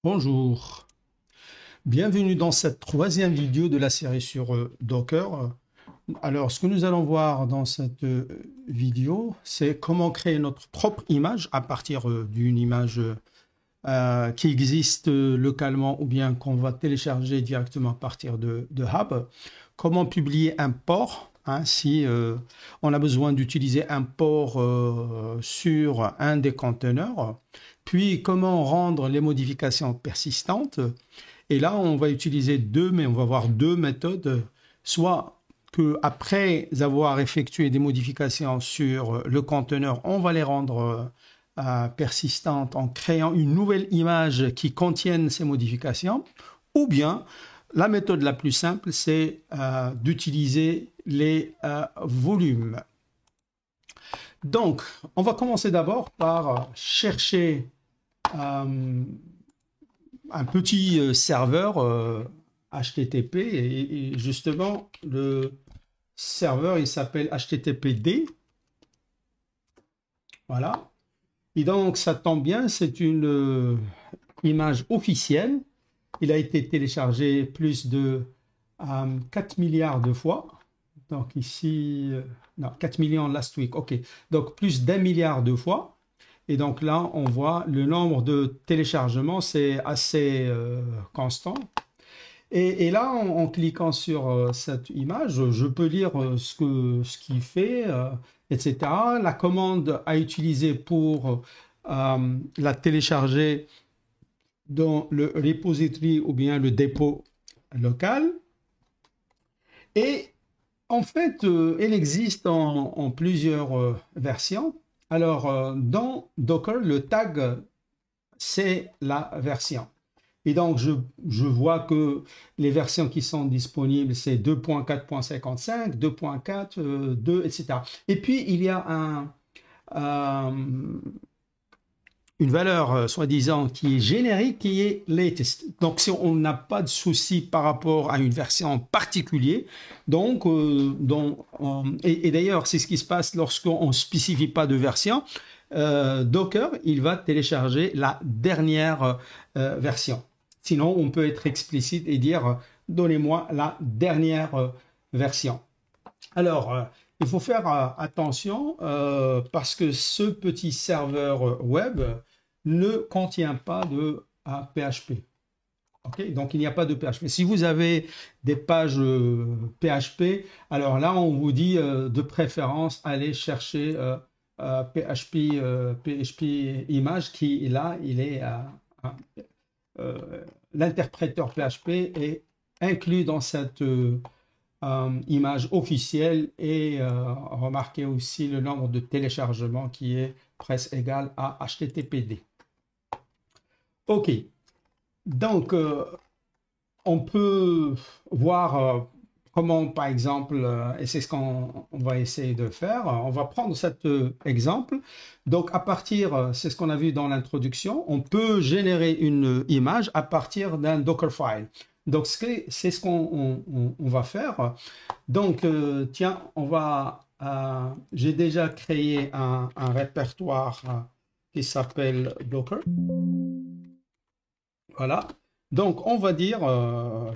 Bonjour, bienvenue dans cette troisième vidéo de la série sur Docker. Alors, ce que nous allons voir dans cette vidéo, c'est comment créer notre propre image à partir d'une image qui existe localement ou bien qu'on va télécharger directement à partir de Hub. Comment publier un port, hein, si on a besoin d'utiliser un port sur un des conteneurs. Puis, comment rendre les modifications persistantes. Et là, on va utiliser on va voir deux méthodes. Soit que après avoir effectué des modifications sur le conteneur, on va les rendre persistantes en créant une nouvelle image qui contienne ces modifications. Ou bien, la méthode la plus simple, c'est d'utiliser les volumes. Donc, on va commencer d'abord par chercher un petit serveur HTTP et justement le serveur il s'appelle HTTPD. Voilà. Et donc ça tombe bien, c'est une image officielle. Il a été téléchargé plus de 4 milliards de fois. Donc ici, non, 4 millions last week, ok. Donc plus d'1 milliard de fois. Et donc là, on voit le nombre de téléchargements, c'est assez constant. Et là, en cliquant sur cette image, je peux lire ce qu'il fait, etc. La commande à utiliser pour la télécharger dans le repository ou bien le dépôt local. Et en fait, elle existe en plusieurs versions. Alors, dans Docker, le tag, c'est la version. Et donc, je vois que les versions qui sont disponibles, c'est 2.4.55, 2.4, 2, etc. Et puis, il y a une valeur soi-disant qui est générique, qui est latest. Donc, si on n'a pas de souci par rapport à une version en particulier, et d'ailleurs, c'est ce qui se passe lorsqu'on ne spécifie pas de version, Docker, il va télécharger la dernière version. Sinon, on peut être explicite et dire donnez-moi la dernière version. Alors, il faut faire attention parce que ce petit serveur web ne contient pas de PHP. Okay, donc, il n'y a pas de PHP. Si vous avez des pages PHP, alors là, on vous dit de préférence aller chercher PHP image qui, là, il est l'interpréteur PHP est inclus dans cette image officielle et remarquez aussi le nombre de téléchargements qui est presque égal à HTTPD. Ok, donc on peut voir comment par exemple, et c'est ce qu'on va essayer de faire, on va prendre cet exemple. Donc à partir, c'est ce qu'on a vu dans l'introduction, on peut générer une image à partir d'un Dockerfile. Donc c'est ce qu'on va faire. Donc tiens, j'ai déjà créé un répertoire qui s'appelle Docker. Voilà. Donc on va dire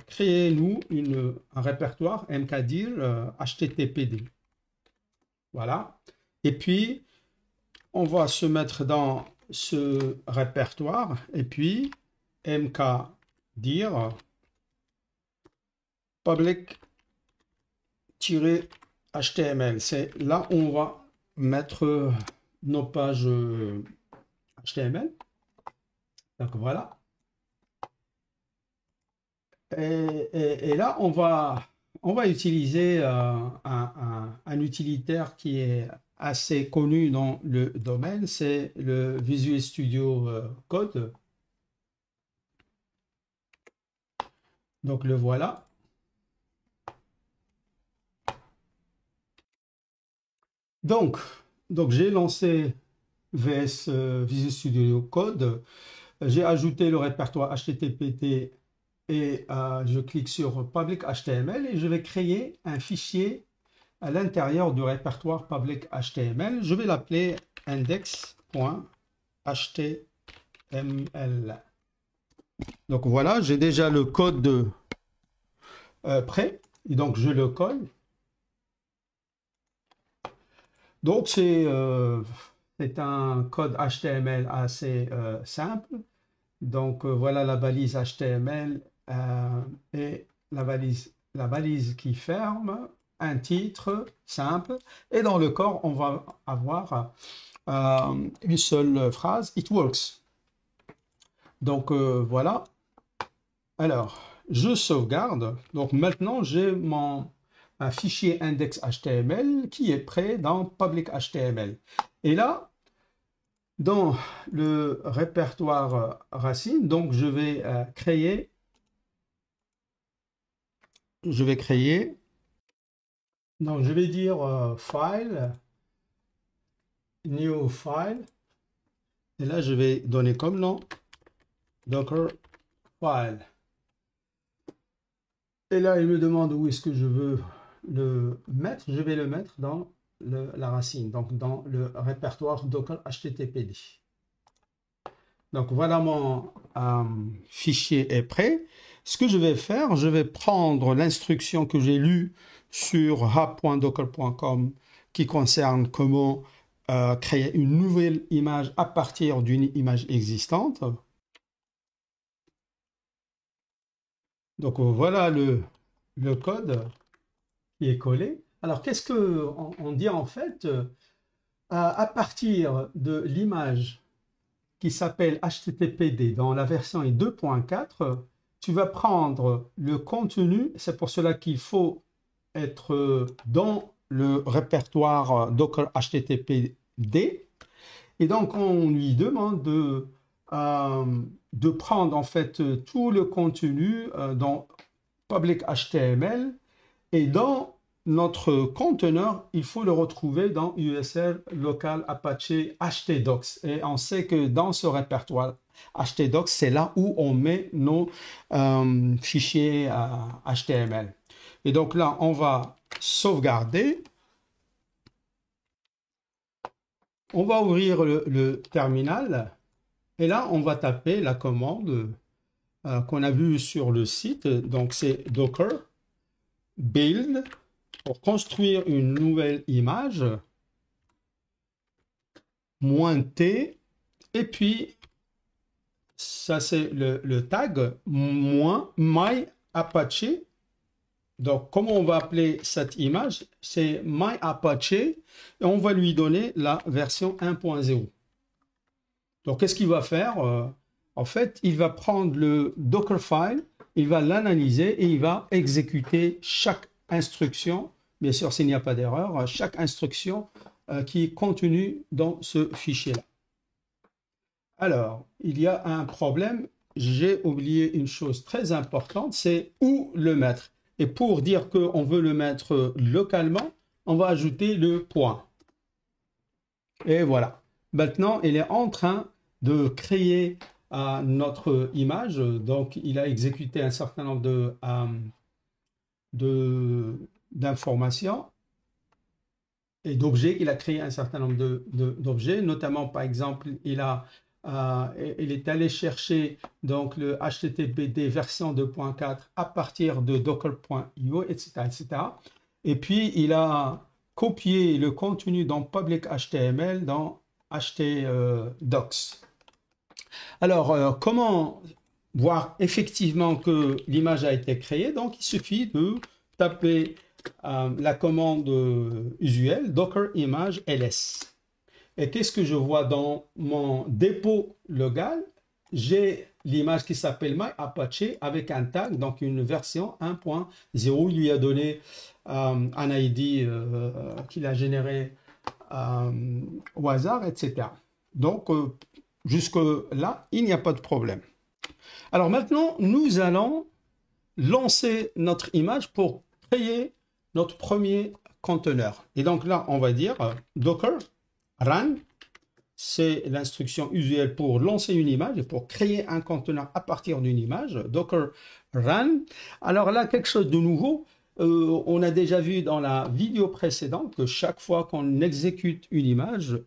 créez-nous un répertoire mkdir HTTPD. Voilà. Et puis on va se mettre dans ce répertoire et puis mkdir public-html. C'est là où on va mettre nos pages HTML. Donc voilà. Et là, on va utiliser un utilitaire qui est assez connu dans le domaine, c'est le Visual Studio Code. Donc le voilà. Donc j'ai lancé Visual Studio Code. J'ai ajouté le répertoire HTTPD et je clique sur Public HTML et je vais créer un fichier à l'intérieur du répertoire Public HTML. Je vais l'appeler index.html. Donc voilà, j'ai déjà le code prêt, et donc je le colle. Donc c'est un code HTML assez simple. Donc voilà la balise HTML et la balise qui ferme, un titre simple, et dans le corps on va avoir une seule phrase, it works. Donc voilà. Alors je sauvegarde. Donc maintenant j'ai un fichier index.html qui est prêt dans public HTML. Et là, dans le répertoire racine, donc je vais créer, donc je vais dire file, new file, et là je vais donner comme nom docker file. Et là il me demande où est-ce que je veux le mettre. Je vais le mettre dans la racine, donc dans le répertoire docker httpd. Donc voilà, mon fichier est prêt. Ce que je vais faire, je vais prendre l'instruction que j'ai lue sur hub.docker.com qui concerne comment créer une nouvelle image à partir d'une image existante. Donc voilà le code qui est collé. Alors qu'est-ce qu'on dit en fait? À partir de l'image qui s'appelle HTTPD dans la version 2.4, tu vas prendre le contenu, c'est pour cela qu'il faut être dans le répertoire Docker HTTPD, et donc on lui demande de prendre en fait tout le contenu dans public HTML, et dans notre conteneur, il faut le retrouver dans USL local Apache htdocs. Et on sait que dans ce répertoire htdocs, c'est là où on met nos fichiers HTML. Et donc là, on va sauvegarder. On va ouvrir le terminal. Et là, on va taper la commande qu'on a vue sur le site. Donc c'est docker build pour construire une nouvelle image, -t, et puis ça c'est le tag -my-apache. Donc comment on va appeler cette image? C'est my-apache, et on va lui donner la version 1.0. Donc qu'est-ce qu'il va faire? En fait, il va prendre le Dockerfile, il va l'analyser et il va exécuter chaque instruction, bien sûr s'il n'y a pas d'erreur, chaque instruction qui est contenue dans ce fichier-là. Alors, il y a un problème, j'ai oublié une chose très importante, c'est où le mettre. Et pour dire qu'on veut le mettre localement, on va ajouter le point. Et voilà. Maintenant, il est en train de créer notre image. Donc, il a exécuté un certain nombre d'informations et d'objets. Il a créé un certain nombre d'objets, notamment, par exemple, il est allé chercher donc le HTTPD version 2.4 à partir de docker.io, etc., etc. Et puis, il a copié le contenu dans public HTML dans htdocs. Alors, comment voir effectivement que l'image a été créée? Donc, il suffit de taper la commande usuelle docker image ls. Et qu'est-ce que je vois dans mon dépôt local? J'ai l'image qui s'appelle my-apache avec un tag, donc une version 1.0. Il lui a donné un ID qu'il a généré au hasard, etc. Donc, jusque-là, il n'y a pas de problème. Alors maintenant, nous allons lancer notre image pour créer notre premier conteneur. Et donc là, on va dire docker run. C'est l'instruction usuelle pour lancer une image et pour créer un conteneur à partir d'une image. Docker run. Alors là, quelque chose de nouveau. On a déjà vu dans la vidéo précédente que chaque fois qu'on exécute une image,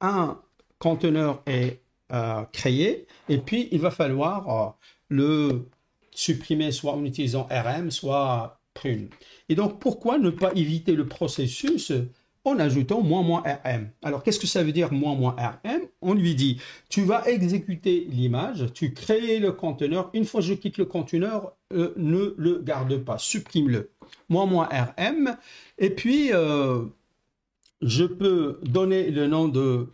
un conteneur est créé, et puis il va falloir le supprimer soit en utilisant rm, soit prune. Et donc, pourquoi ne pas éviter le processus en ajoutant -rm? Alors, qu'est-ce que ça veut dire -rm? On lui dit, tu vas exécuter l'image, tu crées le conteneur, une fois que je quitte le conteneur, ne le garde pas, supprime-le. -rm, et puis je peux donner le nom de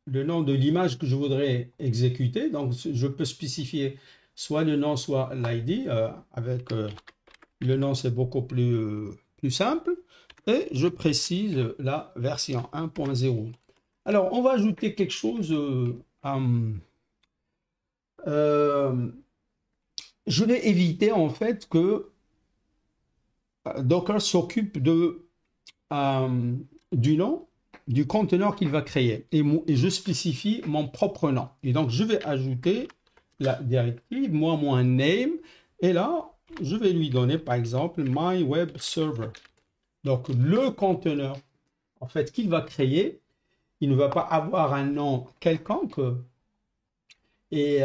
le nom de l'image que je voudrais exécuter. Donc, je peux spécifier soit le nom, soit l'ID. Avec le nom, c'est beaucoup plus simple. Et je précise la version 1.0. Alors, on va ajouter quelque chose. Je vais éviter en fait que Docker s'occupe du nom du conteneur qu'il va créer et je spécifie mon propre nom. Et donc, je vais ajouter la directive -name et là, je vais lui donner par exemple my web server. Donc, le conteneur en fait qu'il va créer, il ne va pas avoir un nom quelconque et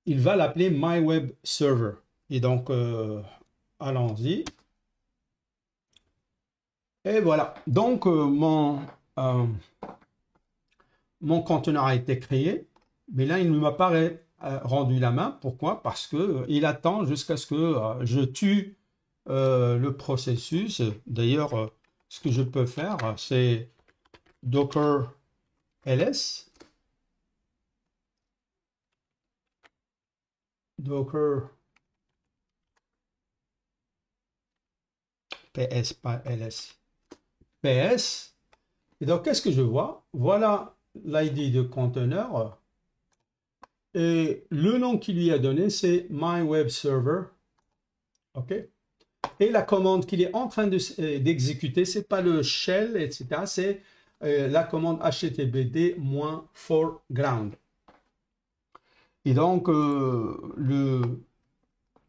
il va l'appeler my web server. Et donc, allons-y. Et voilà, donc mon conteneur a été créé, mais là il ne m'a pas rendu la main. Pourquoi? Parce que il attend jusqu'à ce que je tue le processus. D'ailleurs, ce que je peux faire, c'est docker ls, docker ps, pas ls. PS. Et donc, qu'est-ce que je vois? Voilà l'ID de conteneur. Et le nom qu'il lui a donné, c'est My Web Server. OK? Et la commande qu'il est en train d'exécuter, c'est pas le shell, etc. C'est la commande httpd-foreground. Et donc, le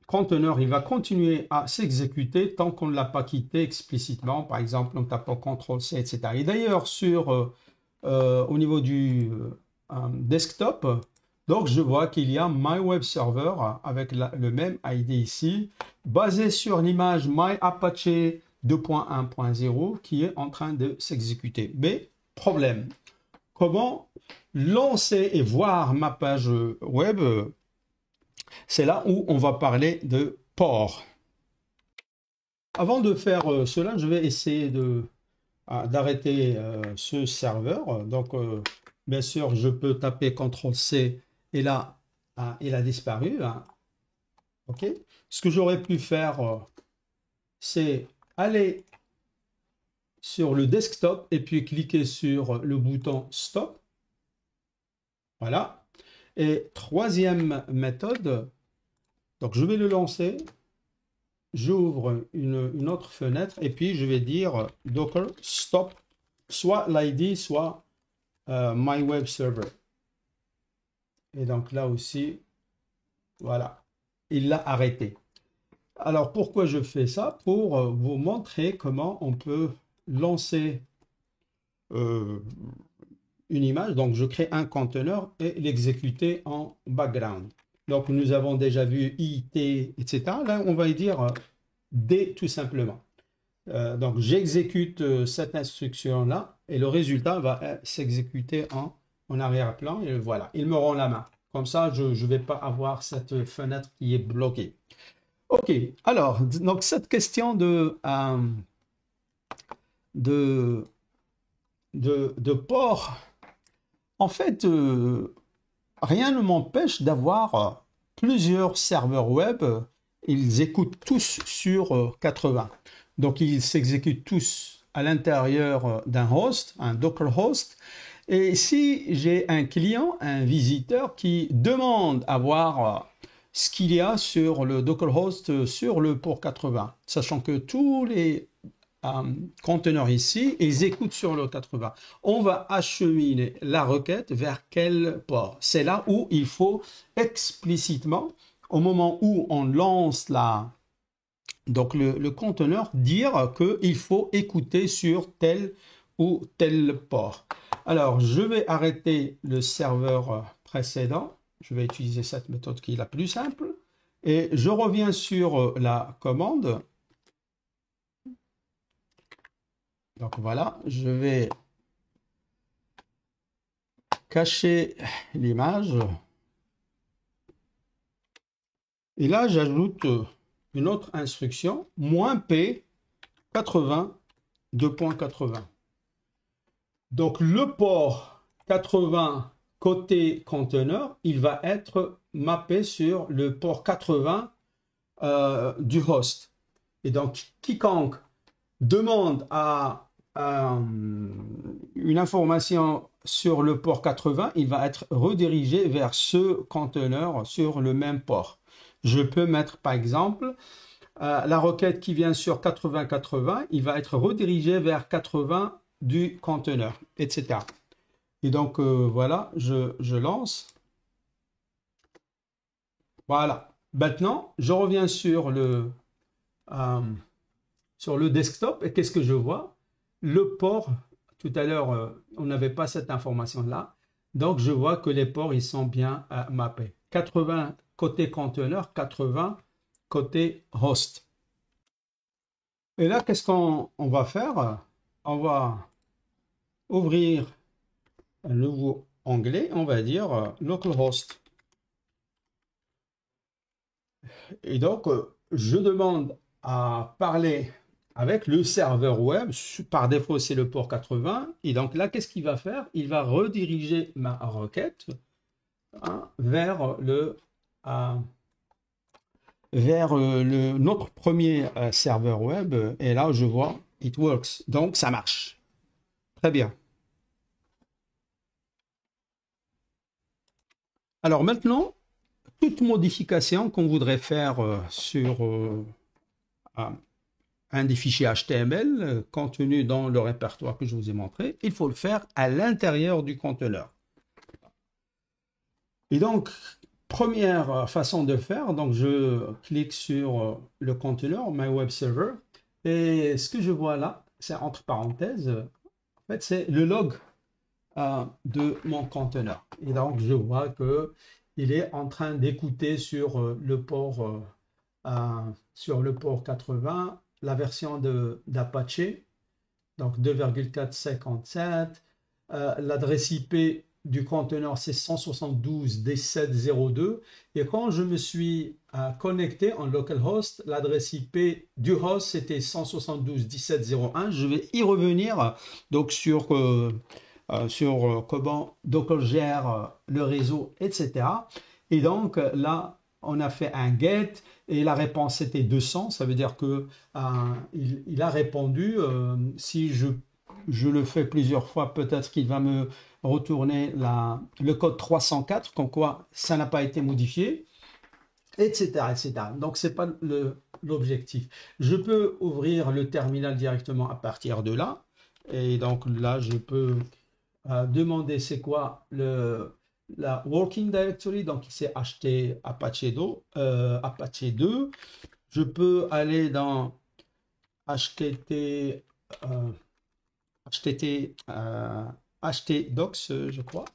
conteneur, il va continuer à s'exécuter tant qu'on ne l'a pas quitté explicitement, par exemple en tapant CTRL-C, etc. Et d'ailleurs, au niveau du desktop, donc je vois qu'il y a My Web Server avec le même ID ici, basé sur l'image My Apache 2.1.0 qui est en train de s'exécuter. Mais problème, comment lancer et voir ma page web? C'est là où on va parler de port. Avant de faire cela, je vais essayer d'arrêter ce serveur. Donc, bien sûr, je peux taper CTRL-C et là, il a disparu. OK. Ce que j'aurais pu faire, c'est aller sur le desktop et puis cliquer sur le bouton Stop. Voilà. Et troisième méthode, donc je vais le lancer, j'ouvre une autre fenêtre et puis je vais dire docker stop, soit l'ID, soit my web server. Et donc là aussi, voilà, il l'a arrêté. Alors pourquoi je fais ça? Pour vous montrer comment on peut lancer une image. Donc je crée un conteneur et l'exécuter en background. Donc nous avons déjà vu IT, etc. Là on va y dire D tout simplement. Donc j'exécute cette instruction là et le résultat va s'exécuter en arrière-plan et voilà, il me rend la main. Comme ça je ne vais pas avoir cette fenêtre qui est bloquée. Ok, alors donc cette question de port, en fait, rien ne m'empêche d'avoir plusieurs serveurs web. Ils écoutent tous sur 80. Donc, ils s'exécutent tous à l'intérieur d'un host, un Docker host. Et si j'ai un client, un visiteur qui demande à voir ce qu'il y a sur le Docker host sur le port 80, sachant que tous les conteneurs ici, ils écoutent sur le 80. On va acheminer la requête vers quel port? C'est là où il faut explicitement, au moment où on lance donc le conteneur, dire qu'il faut écouter sur tel ou tel port. Alors, je vais arrêter le serveur précédent. Je vais utiliser cette méthode qui est la plus simple. Et je reviens sur la commande. Donc voilà, je vais cacher l'image. Et là, j'ajoute une autre instruction, -p 80 2.80. Donc le port 80 côté conteneur, il va être mappé sur le port 80 du host. Et donc quiconque demande une information sur le port 80, il va être redirigé vers ce conteneur sur le même port. Je peux mettre par exemple la requête qui vient sur 80-80, il va être redirigé vers 80 du conteneur, etc. Et donc voilà, je lance. Voilà. Maintenant, je reviens sur le desktop et qu'est-ce que je vois? Le port, tout à l'heure, on n'avait pas cette information-là. Donc, je vois que les ports, ils sont bien mappés. 80 côté conteneur, 80 côté host. Et là, qu'est-ce qu'on va faire? On va ouvrir un nouveau onglet, on va dire localhost. Et donc, je demande à parler avec le serveur web. Par défaut, c'est le port 80. Et donc là, qu'est-ce qu'il va faire? Il va rediriger ma requête vers notre premier serveur web. Et là, je vois it works. Donc, ça marche. Très bien. Alors maintenant, toute modification qu'on voudrait faire sur un des fichiers HTML contenu dans le répertoire que je vous ai montré, il faut le faire à l'intérieur du conteneur. Et donc, première façon de faire, donc je clique sur le conteneur, My Web Server, et ce que je vois là, c'est entre parenthèses, en fait, c'est le log de mon conteneur. Et donc, je vois que il est en train d'écouter sur le port 80 la version d'Apache, donc 2,457. L'adresse IP du conteneur, c'est 172.17.02. Et quand je me suis connecté en localhost, l'adresse IP du host, c'était 172.17.01. Je vais y revenir donc sur comment Docker gère le réseau, etc. Et donc là, on a fait un get et la réponse était 200. Ça veut dire que il a répondu. Si je le fais plusieurs fois, peut-être qu'il va me retourner le code 304, comme quoi ça n'a pas été modifié, etc., etc. Donc, ce n'est pas l'objectif. Je peux ouvrir le terminal directement à partir de là. Et donc là, je peux demander c'est quoi la working directory, donc c'est acheter Apache 2. Je peux aller dans htdocs, je crois.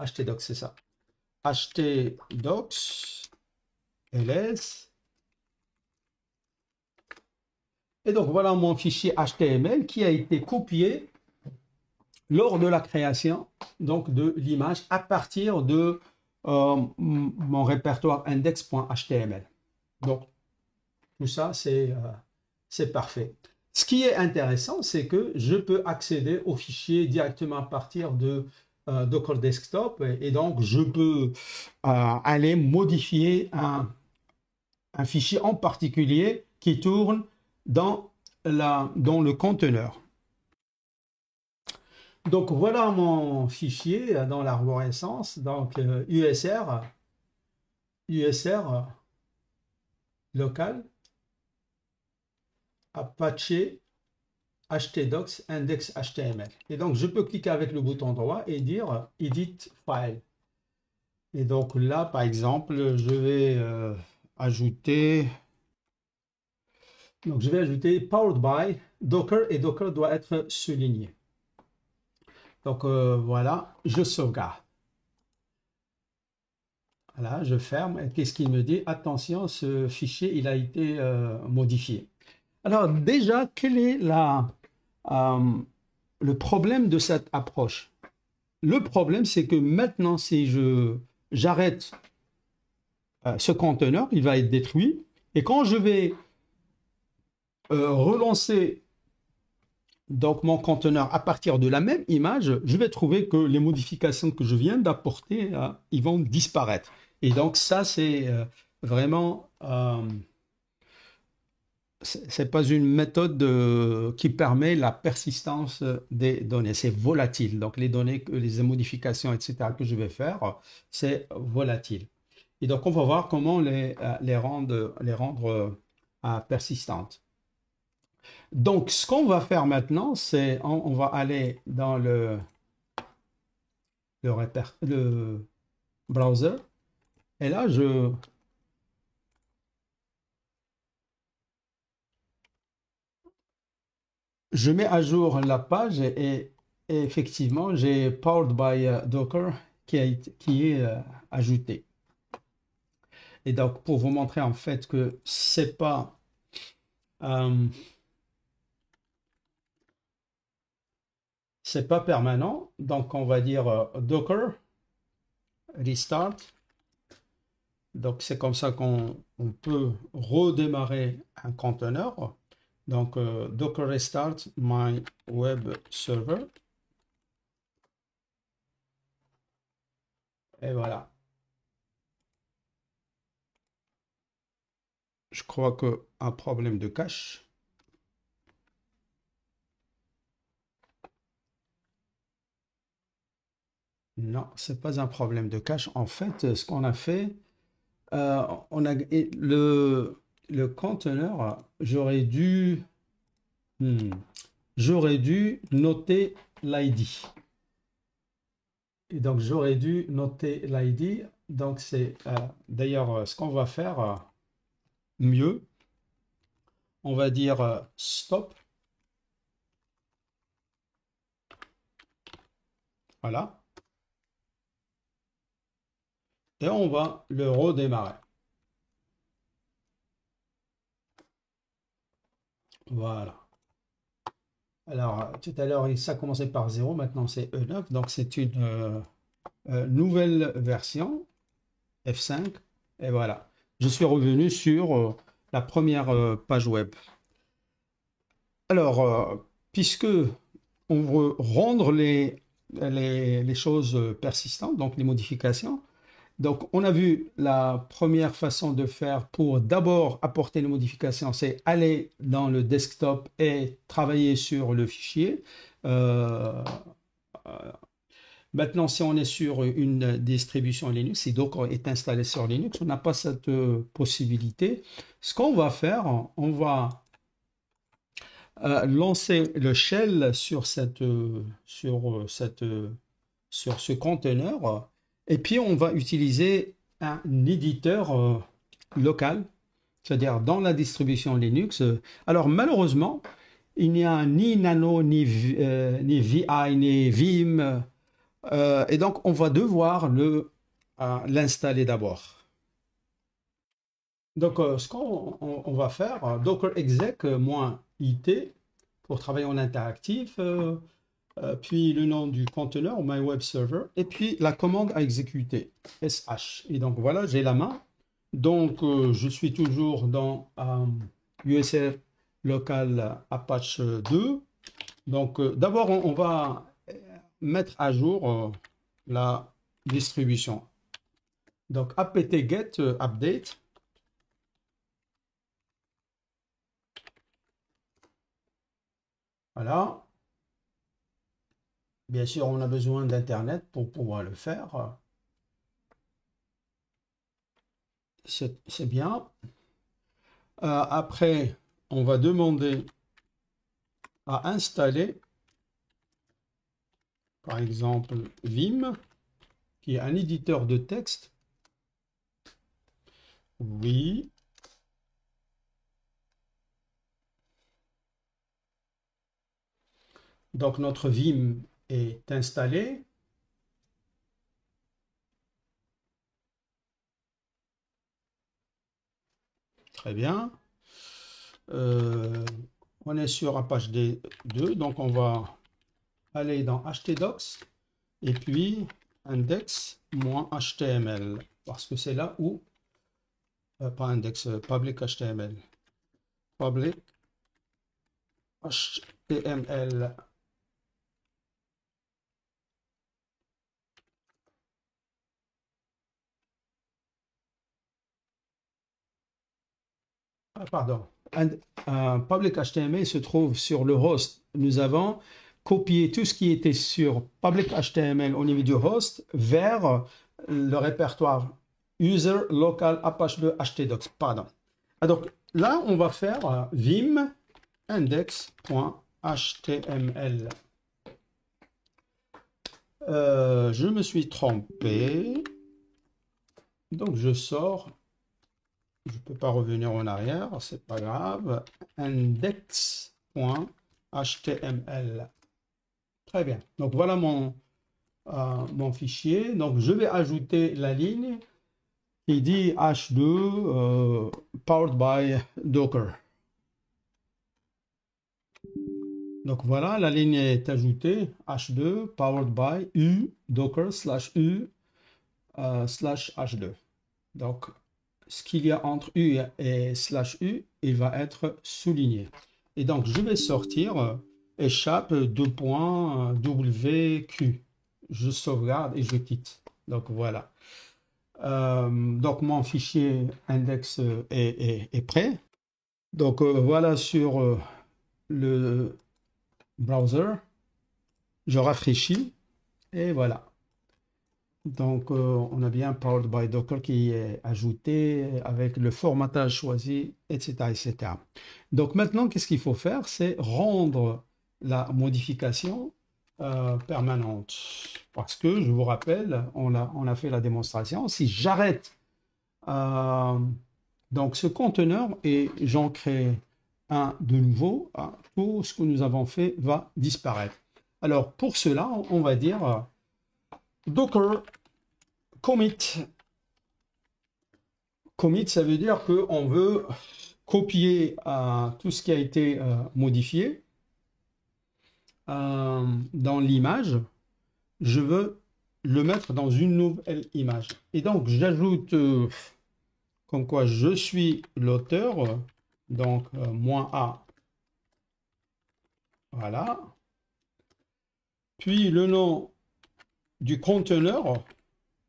htdocs, c'est ça. htdocs ls. Et donc voilà mon fichier HTML qui a été copié lors de la création donc de l'image à partir de mon répertoire index.html. Donc tout ça c'est parfait. Ce qui est intéressant, c'est que je peux accéder au fichier directement à partir de Docker Desktop et donc je peux aller modifier un fichier en particulier qui tourne dans le conteneur. Donc voilà mon fichier dans l'arborescence, donc USR local Apache htdocs index HTML. Et donc je peux cliquer avec le bouton droit et dire edit file. Et donc là par exemple je vais ajouter powered by Docker et Docker doit être souligné. Donc voilà, je sauvegarde. Voilà, je ferme. Et qu'est-ce qu'il me dit? Attention, ce fichier, il a été modifié. Alors déjà, quel est le problème de cette approche? Le problème, c'est que maintenant, si j'arrête ce conteneur, il va être détruit. Et quand je vais relancer donc mon conteneur à partir de la même image, je vais trouver que les modifications que je viens d'apporter, ils vont disparaître. Et donc ça, c'est vraiment, c'est pas une méthode qui permet la persistance des données. C'est volatile. Donc les données, les modifications, etc. que je vais faire, c'est volatile. Et donc on va voir comment les rendre persistantes. Donc, ce qu'on va faire maintenant, c'est on va aller dans le browser. Et là, je mets à jour la page et effectivement, j'ai Powered by Docker qui est ajouté. Et donc, pour vous montrer en fait que c'est pas permanent, donc on va dire Docker restart. Donc, c'est comme ça qu'on peut redémarrer un conteneur. Donc, Docker restart my web server. Et voilà. Je crois qu'un problème de cache. Non, c'est pas un problème de cache. En fait, ce qu'on a fait, on a le conteneur, j'aurais dû noter l'ID. Et donc, j'aurais dû noter l'ID. Donc, c'est d'ailleurs ce qu'on va faire mieux. On va dire stop. Voilà. Et on va le redémarrer. Voilà. Alors, tout à l'heure, ça commençait par 0, maintenant c'est E9. Donc, c'est une nouvelle version, F5. Et voilà. Je suis revenu sur la première page web. Alors, puisque on veut rendre les choses persistantes, donc les modifications, donc on a vu la première façon de faire pour d'abord apporter les modifications, c'est aller dans le desktop et travailler sur le fichier. Maintenant, si on est sur une distribution Linux, si Docker est installé sur Linux, on n'a pas cette possibilité. Ce qu'on va faire, on va lancer le shell sur ce conteneur et puis on va utiliser un éditeur local, c'est-à-dire dans la distribution Linux. Alors malheureusement, il n'y a ni Nano, ni VI, ni Vim, et donc on va devoir l'installer d'abord. Donc ce qu'on va faire, docker exec -it pour travailler en interactif, puis le nom du conteneur, my web server, et puis la commande à exécuter, sh. Et donc voilà, j'ai la main. Donc je suis toujours dans USR local Apache 2. Donc d'abord, on va mettre à jour la distribution. Donc apt-get update. Voilà. Bien sûr, on a besoin d'Internet pour pouvoir le faire. C'est bien. Après, on va demander à installer, par exemple, Vim, qui est un éditeur de texte. Oui. Donc notre Vim est installé. Très bien. On est sur Apache D2, donc on va aller dans htdocs et puis index-html parce que c'est là où, pas index, public HTML, public HTML. Pardon, un public HTML se trouve sur le host. Nous avons copié tout ce qui était sur public HTML au niveau du host vers le répertoire user local Apache 2 htdocs. Pardon. Donc là, on va faire vim index.html. Je me suis trompé. Donc je sors. Je ne peux pas revenir en arrière, c'est pas grave. Index.html. Très bien. Donc voilà mon fichier. Donc je vais ajouter la ligne qui dit H2 powered by Docker. Donc voilà, la ligne est ajoutée. H2 powered by U Docker /U /H2. Donc ce qu'il y a entre U et /U, il va être souligné. Et donc, je vais sortir échappe .wq. Je sauvegarde et je quitte. Donc, voilà. Donc, mon fichier index est prêt. Donc, voilà sur le browser. Je rafraîchis et voilà. Donc, on a bien Powered by Docker qui est ajouté avec le formatage choisi, etc., etc. Donc, maintenant, qu'est-ce qu'il faut faire? C'est rendre la modification permanente. Parce que, je vous rappelle, on a fait la démonstration. Si j'arrête donc ce conteneur et j'en crée un de nouveau, tout ce que nous avons fait va disparaître. Alors, pour cela, on va dire Docker commit. Commit, ça veut dire qu'on veut copier tout ce qui a été modifié dans l'image. Je veux le mettre dans une nouvelle image. Et donc, j'ajoute comme quoi je suis l'auteur. Donc, -a. Voilà. Puis, le nom du conteneur,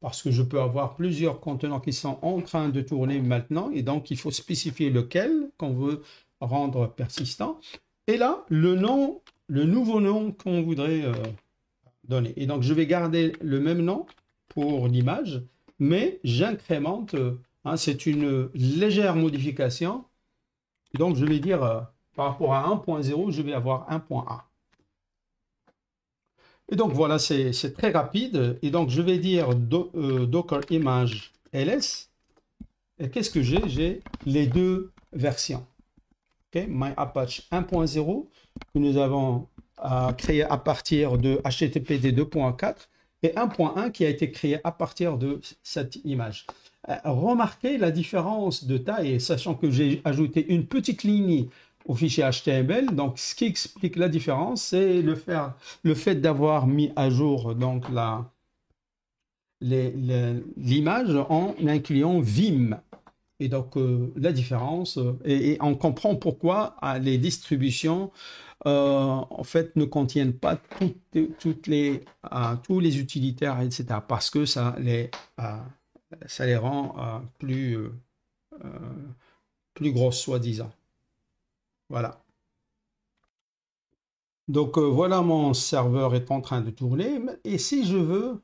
parce que je peux avoir plusieurs conteneurs qui sont en train de tourner maintenant, et donc il faut spécifier lequel qu'on veut rendre persistant. Et là, le nom, le nouveau nom qu'on voudrait donner. Et donc, je vais garder le même nom pour l'image, mais j'incrémente, c'est une légère modification. Donc, je vais dire, par rapport à 1.0, je vais avoir 1.1. Et donc voilà, c'est très rapide. Et donc je vais dire docker image ls. Et qu'est-ce que j'ai? J'ai les deux versions. Okay? My Apache 1.0 que nous avons créé à partir de HTTPD 2.4 et 1.1 qui a été créé à partir de cette image. Remarquez la différence de taille, sachant que j'ai ajouté une petite ligne au fichier HTML. Donc, ce qui explique la différence, c'est le fait d'avoir mis à jour donc l'image en incluant Vim. Et donc, la différence, et on comprend pourquoi les distributions, en fait, ne contiennent pas tous les utilitaires, etc. Parce que ça les rend plus grosses, soi-disant. Voilà. Donc voilà, mon serveur est en train de tourner. Et si je veux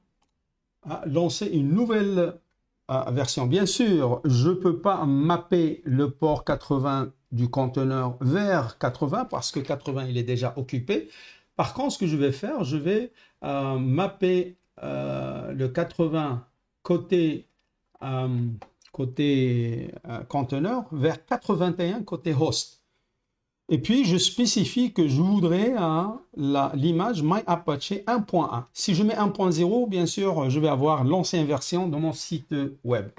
lancer une nouvelle version, bien sûr, je ne peux pas mapper le port 80 du conteneur vers 80 parce que 80 il est déjà occupé. Par contre, ce que je vais faire, je vais mapper le 80 côté conteneur vers 81 côté host. Et puis, je spécifie que je voudrais l'image MyApache 1.1. Si je mets 1.0, bien sûr, je vais avoir l'ancienne version de mon site web.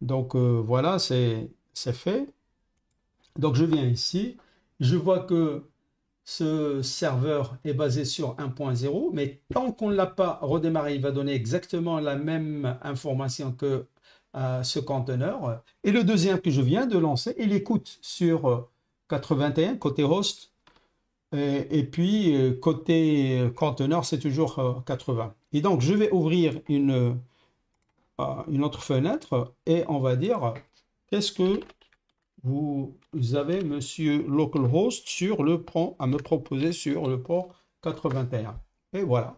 Donc, voilà, c'est fait. Donc, je viens ici. Je vois que ce serveur est basé sur 1.0, mais tant qu'on ne l'a pas redémarré, il va donner exactement la même information que ce conteneur. Et le deuxième que je viens de lancer, il écoute sur 81 côté host, et puis côté conteneur, c'est toujours 80. Et donc, je vais ouvrir une autre fenêtre et on va dire, qu'est-ce que vous avez, monsieur localhost, sur le port à me proposer sur le port 81. Et voilà.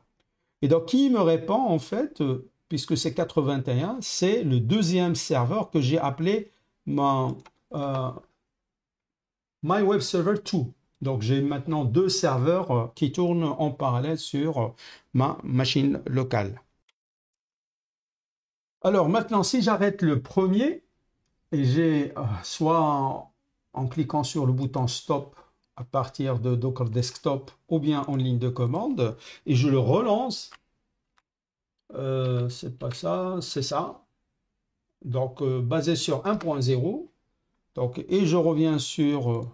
Et donc, qui me répond, en fait, puisque c'est 81, c'est le deuxième serveur que j'ai appelé My Web Server 2. Donc, j'ai maintenant deux serveurs qui tournent en parallèle sur ma machine locale. Alors, maintenant, si j'arrête le premier, et j'ai soit en cliquant sur le bouton Stop à partir de Docker Desktop ou bien en ligne de commande, et je le relance, c'est pas ça, c'est ça. Donc, basé sur 1.0. Donc, et je reviens sur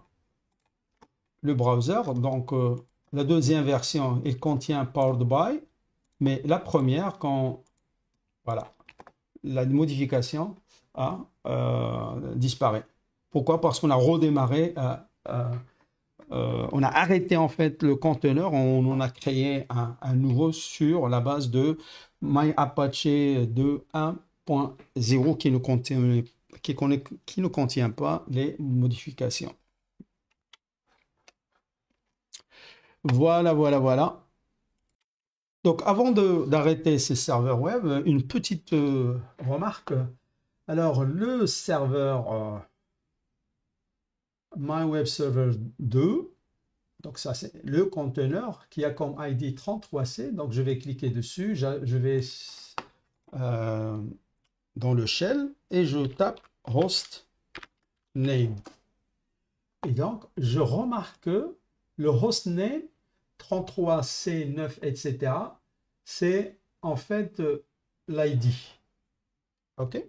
le browser. Donc, la deuxième version, elle contient Powered by, mais la première, quand voilà, la modification a disparaît. Pourquoi? Parce qu'on a redémarré, on a arrêté en fait le conteneur, on en a créé un nouveau sur la base de MyApache 2.1.0 qui ne contient pas les modifications. Voilà, voilà, voilà. Donc avant d'arrêter ces serveurs web, une petite remarque. Alors, le serveur MyWebServer 2, donc ça c'est le conteneur qui a comme ID 33C. Donc, je vais cliquer dessus, je vais dans le shell et je tape host name. Et donc, je remarque que le hostname 33C9, etc., c'est en fait l'ID. OK?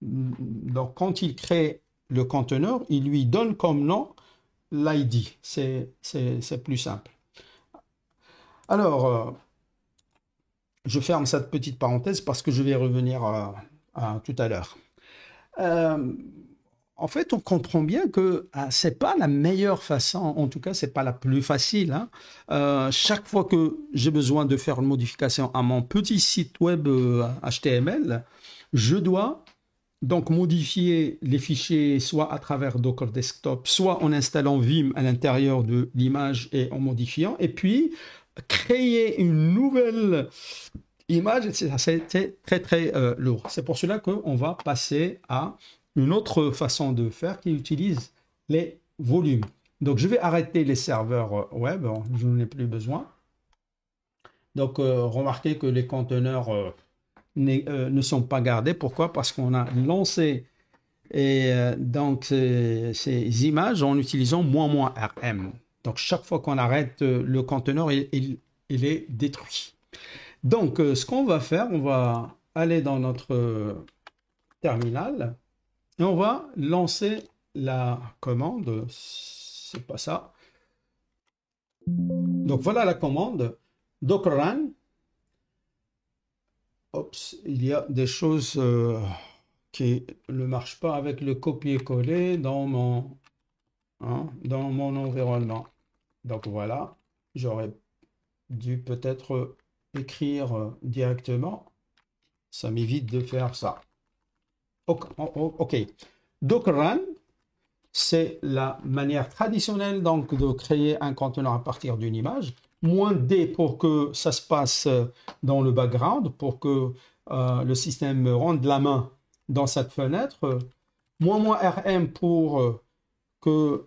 Donc, quand il crée le conteneur, il lui donne comme nom l'ID. C'est plus simple. Alors, je ferme cette petite parenthèse parce que je vais revenir à tout à l'heure. En fait, on comprend bien que ce n'est pas la meilleure façon, en tout cas, ce n'est pas la plus facile. Hein. Chaque fois que j'ai besoin de faire une modification à mon petit site web HTML, je dois donc modifier les fichiers soit à travers Docker Desktop, soit en installant Vim à l'intérieur de l'image et en modifiant, et puis créer une nouvelle image, etc. C'était très très lourd. C'est pour cela qu'on va passer à une autre façon de faire qui utilise les volumes. Donc je vais arrêter les serveurs web, je n'en ai plus besoin. Donc remarquez que les conteneurs ne sont pas gardés. Pourquoi? Parce qu'on a lancé donc ces images en utilisant -rm. Donc chaque fois qu'on arrête le conteneur, il est détruit. Donc ce qu'on va faire, on va aller dans notre terminal et on va lancer la commande. C'est pas ça. Donc voilà la commande docker run. Oups, il y a des choses qui ne marchent pas avec le copier-coller dans mon environnement. Donc voilà, j'aurais dû peut-être écrire directement. Ça m'évite de faire ça. OK. Docker run, c'est la manière traditionnelle donc de créer un conteneur à partir d'une image. -D pour que ça se passe dans le background, pour que le système me rende la main dans cette fenêtre. -rm pour que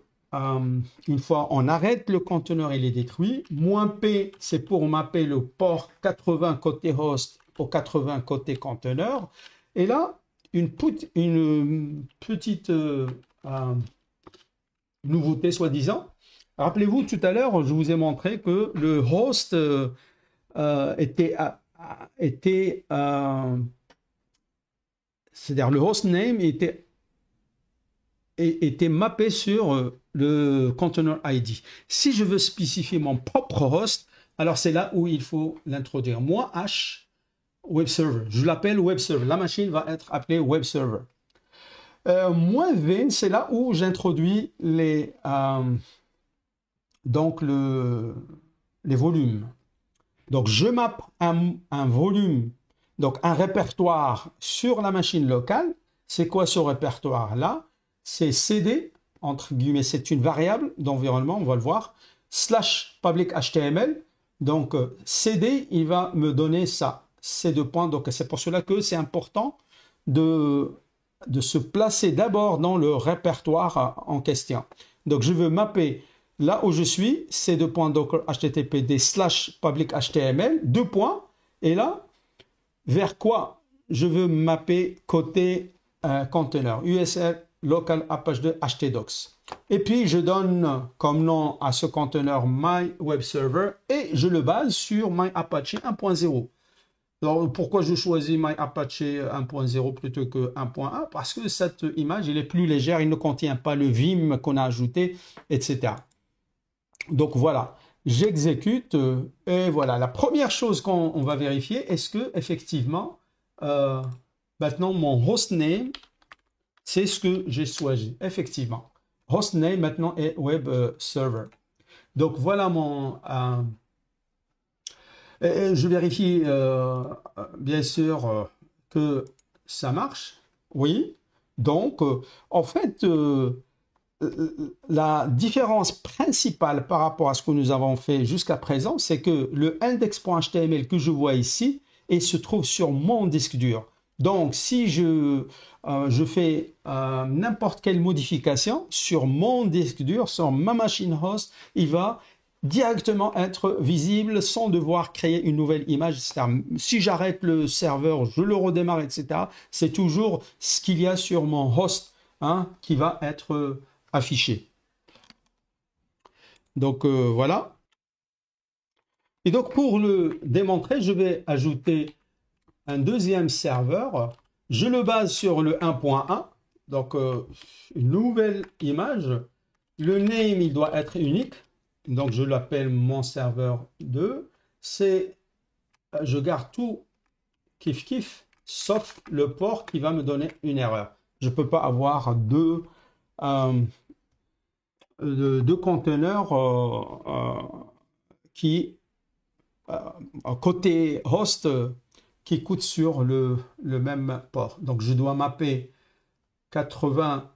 une fois on arrête le conteneur, il est détruit. -p, c'est pour mapper le port 80 côté host au 80 côté conteneur. Et là, une petite nouveauté soi-disant. Rappelez-vous, tout à l'heure, je vous ai montré que le host c'est-à-dire le hostname était mappé sur le container ID. Si je veux spécifier mon propre host, alors c'est là où il faut l'introduire. Moi, H, web server. Je l'appelle web server. La machine va être appelée web server. Moins V, c'est là où j'introduis les volumes. Donc, je mappe un volume, donc un répertoire sur la machine locale. C'est quoi ce répertoire-là? C'est CD, entre guillemets, c'est une variable d'environnement, on va le voir, slash public HTML. Donc, CD, il va me donner ça, ces deux points. Donc, c'est pour cela que c'est important de se placer d'abord dans le répertoire en question. Donc, je veux mapper là où je suis, ces deux points docker httpd slash public HTML, deux points, et là, vers quoi je veux mapper côté container, USL local apache 2 htdocs. Et puis, je donne comme nom à ce container my web server et je le base sur my Apache 1.0. Alors, pourquoi je choisis my Apache 1.0 plutôt que 1.1? Parce que cette image, elle est plus légère, il ne contient pas le Vim qu'on a ajouté, etc. Donc voilà, j'exécute et voilà. La première chose qu'on va vérifier, est-ce que effectivement, maintenant mon hostname, c'est ce que j'ai choisi. Effectivement, hostname maintenant est web server. Donc voilà mon... je vérifie bien sûr que ça marche. Oui. Donc, en fait... la différence principale par rapport à ce que nous avons fait jusqu'à présent, c'est que le index.html que je vois ici, il se trouve sur mon disque dur. Donc, si je fais n'importe quelle modification sur mon disque dur, sur ma machine host, il va directement être visible sans devoir créer une nouvelle image, etc. Si j'arrête le serveur, je le redémarre, etc., c'est toujours ce qu'il y a sur mon host qui va être affiché. Donc voilà. Et donc pour le démontrer, je vais ajouter un deuxième serveur. Je le base sur le 1.1. Donc une nouvelle image. Le name, il doit être unique. Donc je l'appelle mon serveur 2. Je garde tout kiff kiff, sauf le port qui va me donner une erreur. Je ne peux pas avoir deux conteneurs qui côté host qui coûtent sur le même port. Donc je dois mapper 80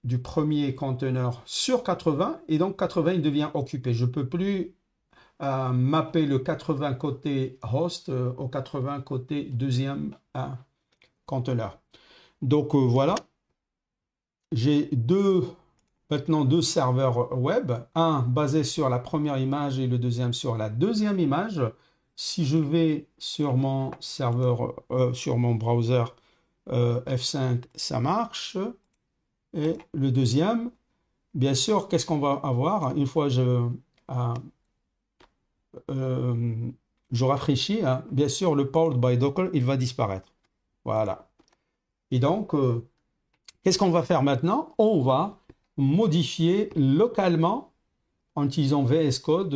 du premier conteneur sur 80 et donc 80 il devient occupé. Je ne peux plus mapper le 80 côté host au 80 côté deuxième conteneur. Donc voilà, j'ai maintenant deux serveurs web, un basé sur la première image et le deuxième sur la deuxième image. Si je vais sur mon serveur, sur mon browser F5, ça marche. Et le deuxième, bien sûr, qu'est-ce qu'on va avoir? Une fois je rafraîchis, bien sûr, le Powered by Docker, il va disparaître. Voilà. Et donc, qu'est-ce qu'on va faire maintenant? On va modifier localement en utilisant VS Code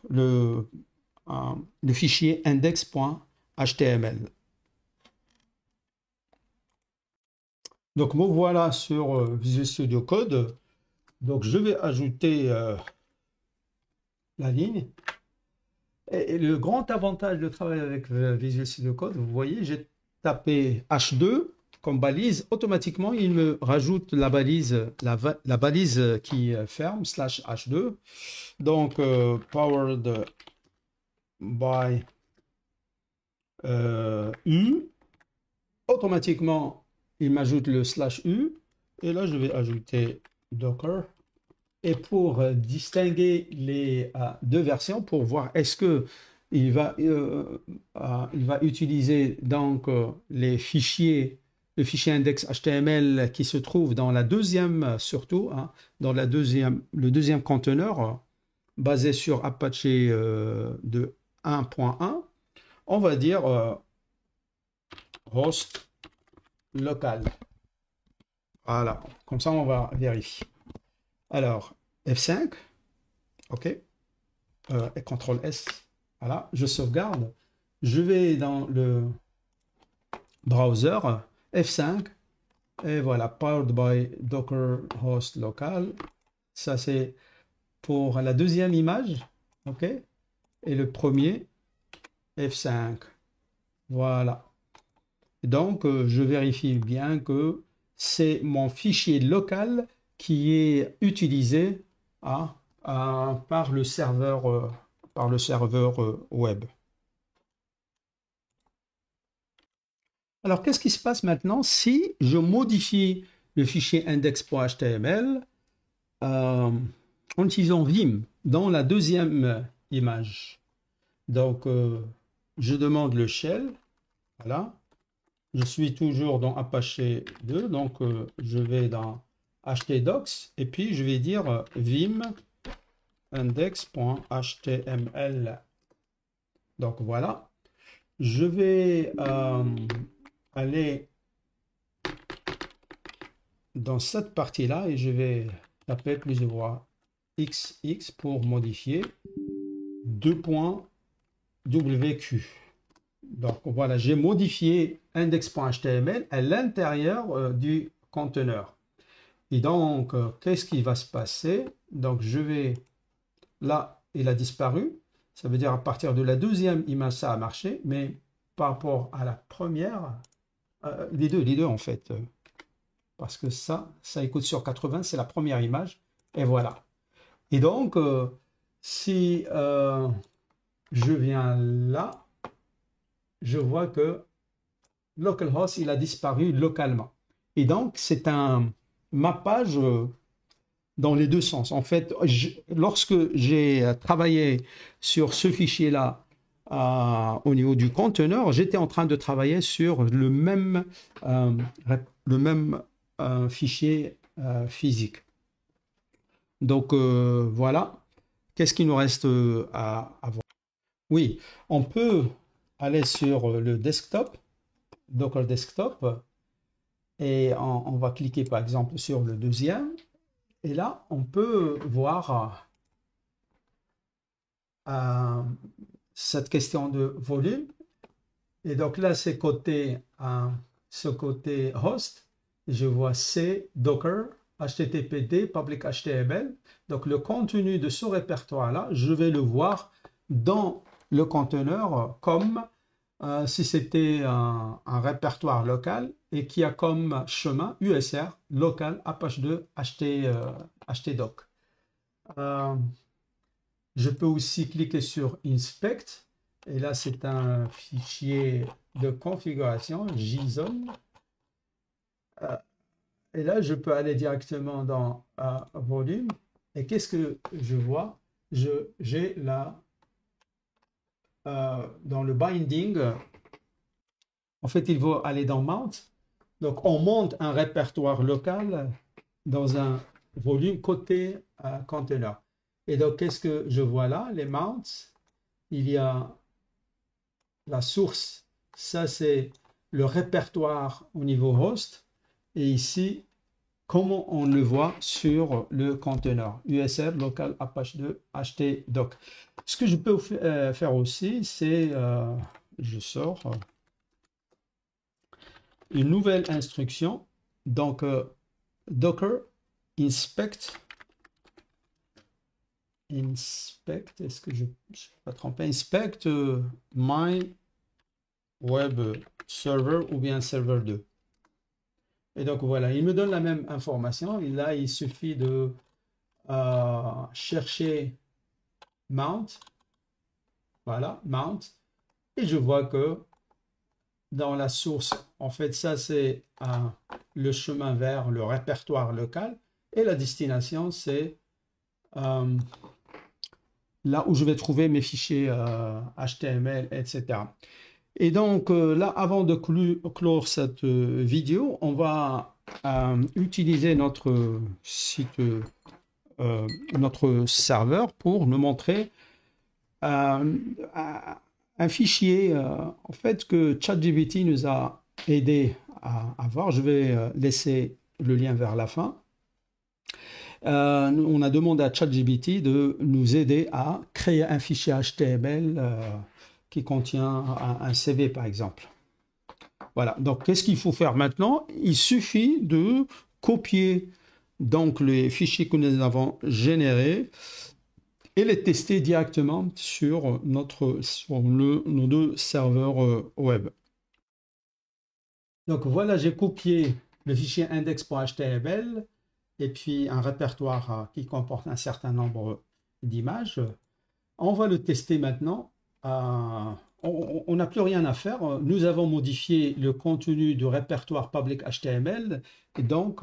le fichier index.html. Donc me voilà sur Visual Studio Code. Donc je vais ajouter la ligne. Et le grand avantage de travailler avec Visual Studio Code, vous voyez, j'ai tapé H2 comme balise, automatiquement il me rajoute la balise, la balise qui ferme, /H2. Donc powered by U. Automatiquement il m'ajoute le /U. Et là je vais ajouter Docker. Et pour distinguer les deux versions, pour voir est-ce que il va utiliser donc les fichiers le fichier index HTML qui se trouve dans la deuxième, surtout, hein, dans le deuxième conteneur basé sur Apache de 1.1, on va dire host local. Voilà, comme ça on va vérifier. Alors, F5, OK, et CTRL S, voilà, je sauvegarde. Je vais dans le browser, F5, et voilà, powered by Docker host local. Ça c'est pour la deuxième image, OK, et le premier, F5. Voilà. Donc, je vérifie bien que c'est mon fichier local qui est utilisé par le serveur web. Alors, qu'est-ce qui se passe maintenant si je modifie le fichier index.html en utilisant Vim dans la deuxième image? Donc, je demande le shell. Voilà. Je suis toujours dans Apache 2. Donc, je vais dans htdocs et puis je vais dire vim index.html. Donc, voilà. Je vais aller dans cette partie-là et je vais taper plusieurs XX pour modifier 2.wq. Donc voilà, j'ai modifié index.html à l'intérieur du conteneur. Et donc, qu'est-ce qui va se passer? Donc, je vais... Là, il a disparu. Ça veut dire à partir de la deuxième image, ça a marché. Mais par rapport à la première, les deux en fait. Parce que ça écoute sur 80, c'est la première image. Et voilà. Et donc, si je viens là, je vois que localhost, il a disparu localement. Et donc, c'est un mappage dans les deux sens. En fait, lorsque j'ai travaillé sur ce fichier-là au niveau du conteneur, j'étais en train de travailler sur le même fichier physique. Donc, voilà. Qu'est-ce qu'il nous reste à voir? Oui, on peut aller sur le desktop, Docker Desktop, et on va cliquer par exemple sur le deuxième, et là on peut voir cette question de volume, et donc là c'est ce côté host, je vois C, Docker, HTTPD, public HTML, donc le contenu de ce répertoire-là, je vais le voir dans le conteneur comme si c'était un répertoire local et qui a comme chemin USR local Apache 2 htdoc. Je peux aussi cliquer sur Inspect et là c'est un fichier de configuration JSON. Et là je peux aller directement dans volume et qu'est-ce que je vois? J'ai là dans le binding, en fait, il va aller dans Mount. Donc, on monte un répertoire local dans un volume côté container. Et donc, qu'est-ce que je vois là? Les mounts, il y a la source. Ça, c'est le répertoire au niveau host. Et ici, comment on le voit sur le conteneur USR local Apache 2 htdoc. Ce que je peux faire aussi, c'est je sors une nouvelle instruction. Donc Docker inspect, est-ce que je ne suis pas trompé, inspect my web server ou bien server 2. Et donc voilà, il me donne la même information. Et là, il suffit de chercher mount. Voilà, mount. Et je vois que dans la source, en fait, ça c'est le chemin vers le répertoire local. Et la destination, c'est là où je vais trouver mes fichiers HTML, etc. Et donc là, avant de clore cette vidéo, on va utiliser notre site, notre serveur pour nous montrer un fichier en fait que ChatGPT nous a aidé à voir. Je vais laisser le lien vers la fin. On a demandé à ChatGPT de nous aider à créer un fichier HTML qui contient un CV par exemple. Voilà, donc qu'est-ce qu'il faut faire maintenant? Il suffit de copier donc les fichiers que nous avons générés et les tester directement sur nos deux serveurs web. Donc voilà, j'ai copié le fichier index.html et puis un répertoire qui comporte un certain nombre d'images. On va le tester maintenant. On n'a plus rien à faire. Nous avons modifié le contenu du répertoire public HTML et donc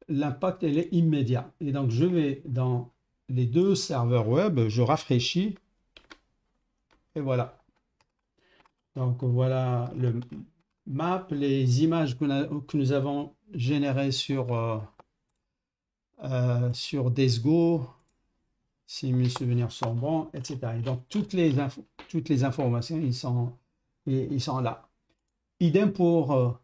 l'impact est immédiat. Et donc je vais dans les deux serveurs web, je rafraîchis et voilà. Donc voilà le map, les images que nous avons générées sur DSGO, si mes souvenirs sont bons, etc. Et donc toutes les informations, ils sont là. Idem pour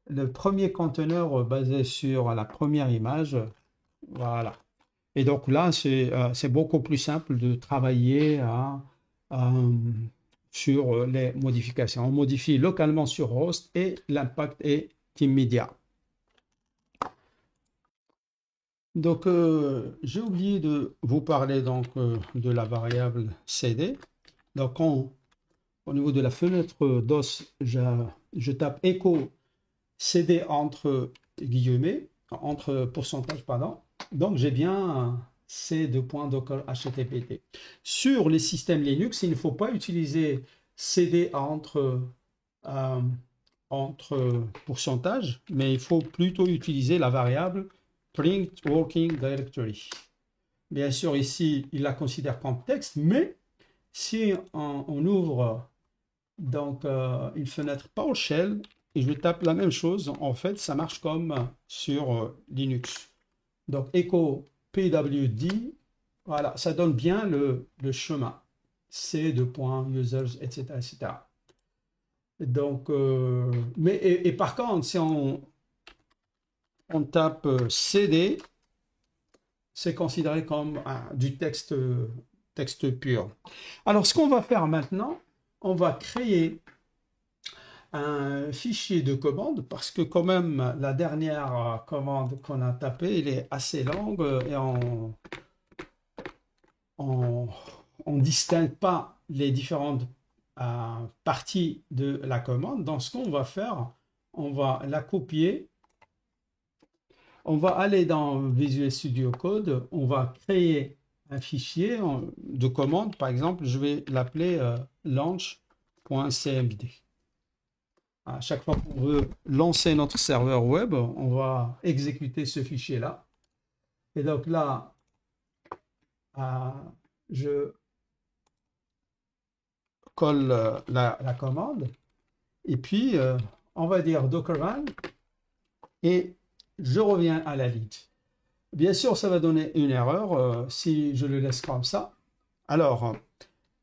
le premier conteneur basé sur la première image. Voilà. Et donc là, c'est beaucoup plus simple de travailler sur les modifications. On modifie localement sur host et l'impact est immédiat. Donc, j'ai oublié de vous parler donc, de la variable CD. Donc, au niveau de la fenêtre DOS, je tape echo CD entre guillemets, entre pourcentage, pardon. Donc, j'ai bien c2.docker HTTP. Sur les systèmes Linux, il ne faut pas utiliser CD entre pourcentage, mais il faut plutôt utiliser la variable print working directory. Bien sûr, ici, il la considère comme texte, mais si on ouvre donc une fenêtre PowerShell et je tape la même chose, en fait, ça marche comme sur Linux. Donc, echo pwd, voilà, ça donne bien le chemin. c2.users, etc., etc. Donc, et par contre, si on tape CD, c'est considéré comme du texte pur. Alors, ce qu'on va faire maintenant, on va créer un fichier de commande parce que quand même, la dernière commande qu'on a tapée, elle est assez longue et on distingue pas les différentes parties de la commande. Donc, ce qu'on va faire, on va la copier. On va aller dans Visual Studio Code, on va créer un fichier de commande. Par exemple, je vais l'appeler launch.cmd. À chaque fois qu'on veut lancer notre serveur web, on va exécuter ce fichier-là. Et donc là, je colle la commande. Et puis, on va dire docker run. Et je reviens à la ligne. Bien sûr, ça va donner une erreur si je le laisse comme ça. Alors,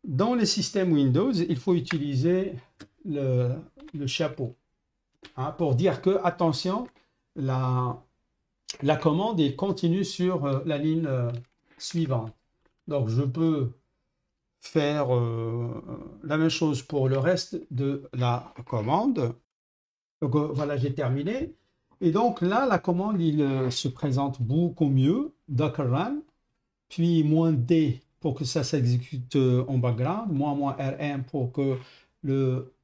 dans les systèmes Windows, il faut utiliser le chapeau pour dire que, attention, la commande est continue sur la ligne suivante. Donc, je peux faire la même chose pour le reste de la commande. Donc, voilà, j'ai terminé. Et donc là, la commande, il se présente beaucoup mieux. Docker run, puis -d pour que ça s'exécute en background, -rm pour que le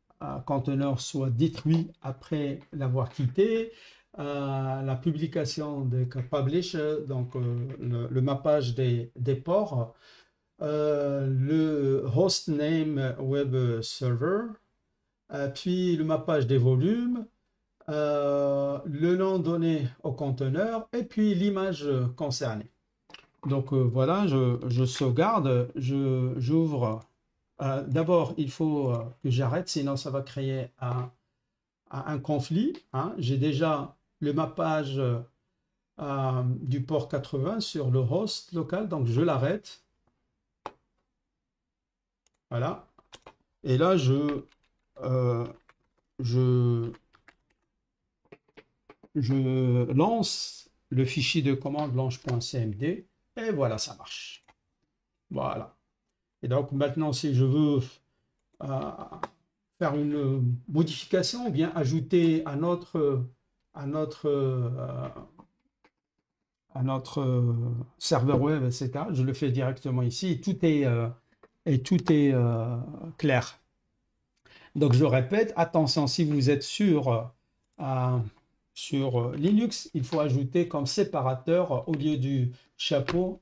conteneur soit détruit après l'avoir quitté. La publication de publish, donc le mappage des ports. Le hostname web server, puis le mappage des volumes. Le nom donné au conteneur et puis l'image concernée. Donc voilà, je sauvegarde, j'ouvre D'abord, il faut que j'arrête, sinon ça va créer un conflit, hein. J'ai déjà le mappage du port 80 sur le host local, donc je l'arrête. Voilà. Et là, euh, je lance le fichier de commande launch.cmd et voilà, ça marche. Voilà. Et donc maintenant, si je veux faire une modification ou bien ajouter à notre serveur web, etc., je le fais directement ici et tout est clair. Donc je répète, attention, si vous êtes sur Linux, il faut ajouter comme séparateur au lieu du chapeau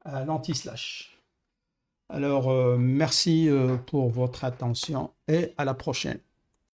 l'anti-slash. Alors, merci pour votre attention et à la prochaine.